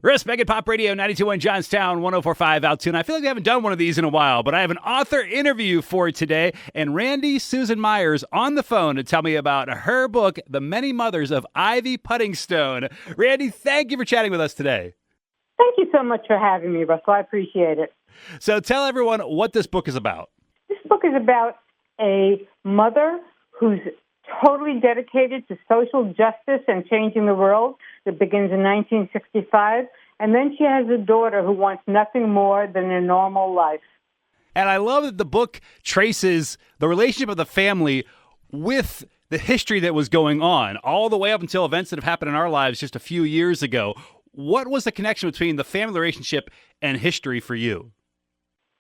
Respect Pop Radio 92.1 Johnstown, 104.5 Altoona. I feel like we haven't done one of these in a while, but I have an author interview for today, and Randy Susan Meyers on the phone to tell me about her book, The Many Mothers of Ivy Puddingstone. Randy, thank you for chatting with us today. Thank you so much for having me, Russell. I appreciate it. So tell everyone what this book is about. This book is about a mother who's totally dedicated to social justice and changing the world. That begins in 1965. And then she has a daughter who wants nothing more than a normal life. And I love that the book traces the relationship of the family with the history that was going on, all the way up until events that have happened in our lives just a few years ago. What was the connection between the family relationship and history for you?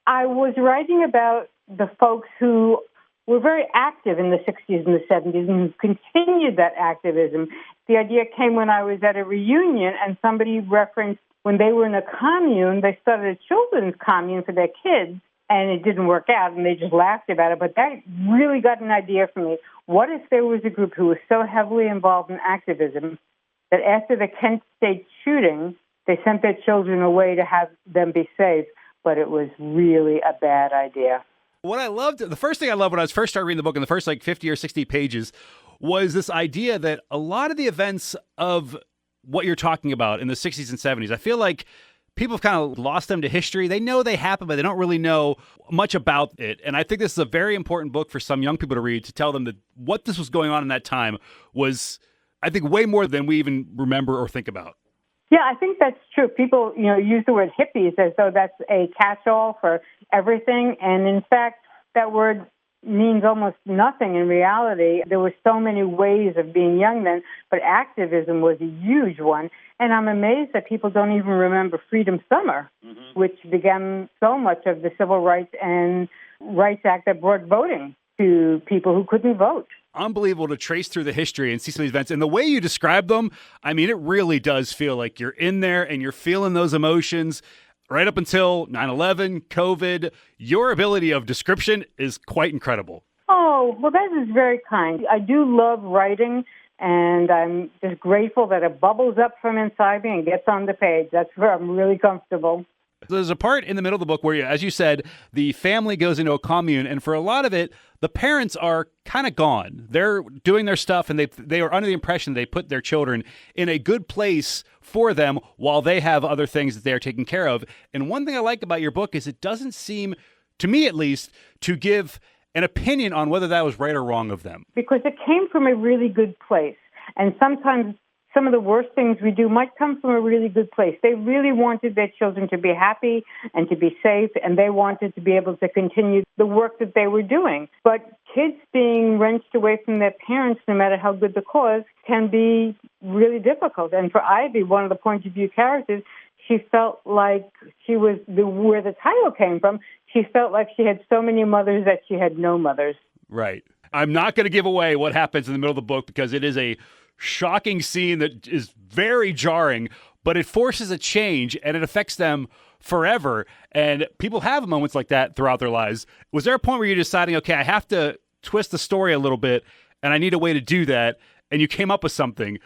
I was writing about the folks who were very active in the 60s and the 70s and continued that activism. The idea came when I was at a reunion and somebody referenced when they were in a commune, they started a children's commune for their kids, and it didn't work out, and they just laughed about it. But that really got an idea for me. What if there was a group who was so heavily involved in activism that after the Kent State shooting, they sent their children away to have them be safe, but it was really a bad idea. What I loved, the first thing I loved when I was first started reading the book in the first 50 or 60 pages was this idea that a lot of the events of what you're talking about in the 60s and 70s, I feel like people have kind of lost them to history. They know they happened, but they don't really know much about it. And I think this is a very important book for some young people to read, to tell them that what this was going on in that time was, I think, way more than we even remember or think about. Yeah, I think that's true. People, use the word hippies as though that's a catch-all for everything. And in fact, that word means almost nothing in reality. There were so many ways of being young then, but activism was a huge one. And I'm amazed that people don't even remember Freedom Summer, which began so much of the Civil Rights and Rights Act that brought voting to people who couldn't vote. Unbelievable to trace through the history and see some of these events. And the way you describe them, I mean, it really does feel like you're in there and you're feeling those emotions right up until 9/11, COVID. Your ability of description is quite incredible. Oh, well, that is very kind. I do love writing, and I'm just grateful that it bubbles up from inside me and gets on the page. That's where I'm really comfortable. There's a part in the middle of the book where, as you said, the family goes into a commune, and for a lot of it, the parents are kind of gone. They're doing their stuff, and they are under the impression they put their children in a good place for them while they have other things that they are taking care of. And one thing I like about your book is it doesn't seem, to me at least, to give an opinion on whether that was right or wrong of them. Because it came from a really good place. And sometimes some of the worst things we do might come from a really good place. They really wanted their children to be happy and to be safe, and they wanted to be able to continue the work that they were doing. But kids being wrenched away from their parents, no matter how good the cause, can be really difficult. And for Ivy, one of the point of view characters, she felt like she was where the title came from. She felt like she had so many mothers that she had no mothers. Right. I'm not going to give away what happens in the middle of the book because it is a shocking scene that is very jarring, but it forces a change and it affects them forever. And people have moments like that throughout their lives. Was there a point where you're deciding, okay, I have to twist the story a little bit and I need a way to do that, and you came up with something?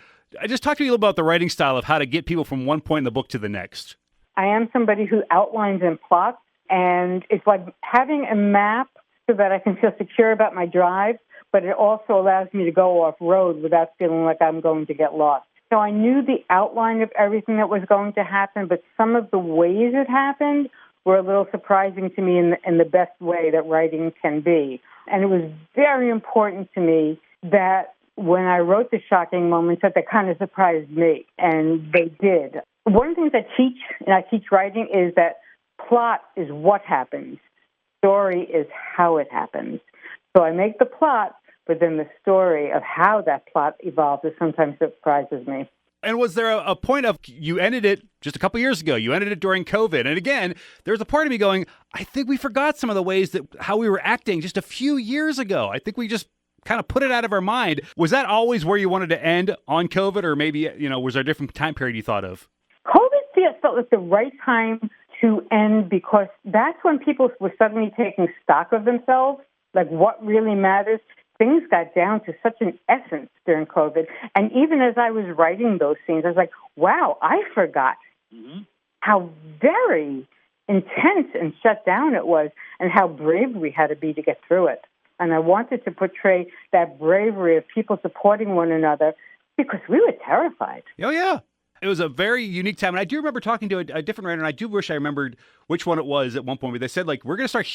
Just talk to me a little about the writing style of how to get people from one point in the book to the next. I am somebody who outlines and plots, and it's like having a map so that I can feel secure about my drive, but it also allows me to go off-road without feeling like I'm going to get lost. So I knew the outline of everything that was going to happen, but some of the ways it happened were a little surprising to me in the best way that writing can be. And it was very important to me that when I wrote the shocking moments that they kind of surprised me, and they did. One of the things I teach writing is that plot is what happens. Story is how it happens. So I make the plot, but then the story of how that plot evolves sometimes surprises me. And was there a point of, you ended it just a couple years ago, you ended it during COVID, and again, there's a part of me going, I think we forgot some of the ways that how we were acting just a few years ago. I think we just kind of put it out of our mind. Was that always where you wanted to end, on COVID, or maybe, was there a different time period you thought of? COVID felt like the right time to end because that's when people were suddenly taking stock of themselves, like what really matters. Things got down to such an essence during COVID. And even as I was writing those scenes, I was like, wow, I forgot how very intense and shut down it was, and how brave we had to be to get through it. And I wanted to portray that bravery of people supporting one another because we were terrified. Oh, yeah. It was a very unique time. And I do remember talking to a different writer, and I do wish I remembered which one it was at one point, where they said, like, we're going to start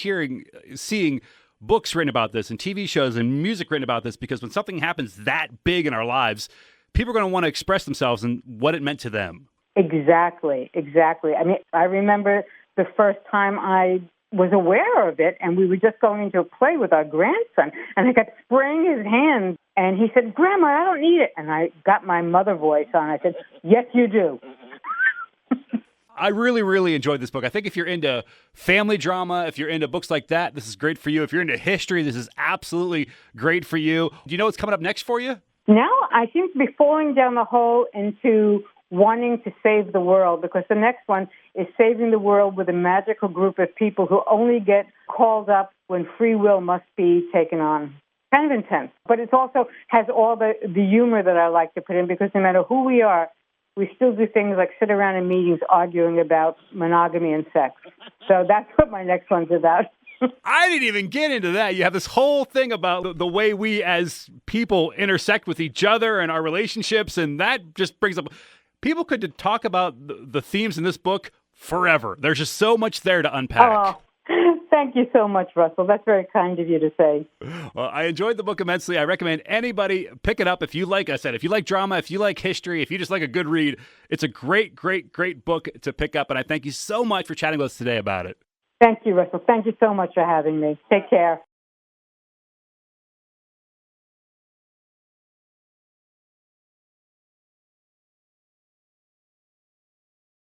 seeing books written about this and TV shows and music written about this, because when something happens that big in our lives, people are going to want to express themselves and what it meant to them. Exactly. I mean, I remember the first time I was aware of it, and we were just going into a play with our grandson, and I kept spraying his hands, and he said, "Grandma, I don't need it." And I got my mother voice on. I said, "Yes, you do." I really, really enjoyed this book. I think if you're into family drama, if you're into books like that, this is great for you. If you're into history, this is absolutely great for you. Do you know what's coming up next for you? Now I seem to be falling down the hole into wanting to save the world, because the next one is saving the world with a magical group of people who only get called up when free will must be taken on. Kind of intense, but it also has all the humor that I like to put in, because no matter who we are, we still do things like sit around in meetings arguing about monogamy and sex. So that's what my next one's about. I didn't even get into that. You have this whole thing about the way we as people intersect with each other and our relationships, and that just brings up... People could talk about the themes in this book forever. There's just so much there to unpack. Oh, thank you so much, Russell. That's very kind of you to say. Well, I enjoyed the book immensely. I recommend anybody pick it up if you like, I said, if you like drama, if you like history, if you just like a good read. It's a great, great, great book to pick up, and I thank you so much for chatting with us today about it. Thank you, Russell. Thank you so much for having me. Take care.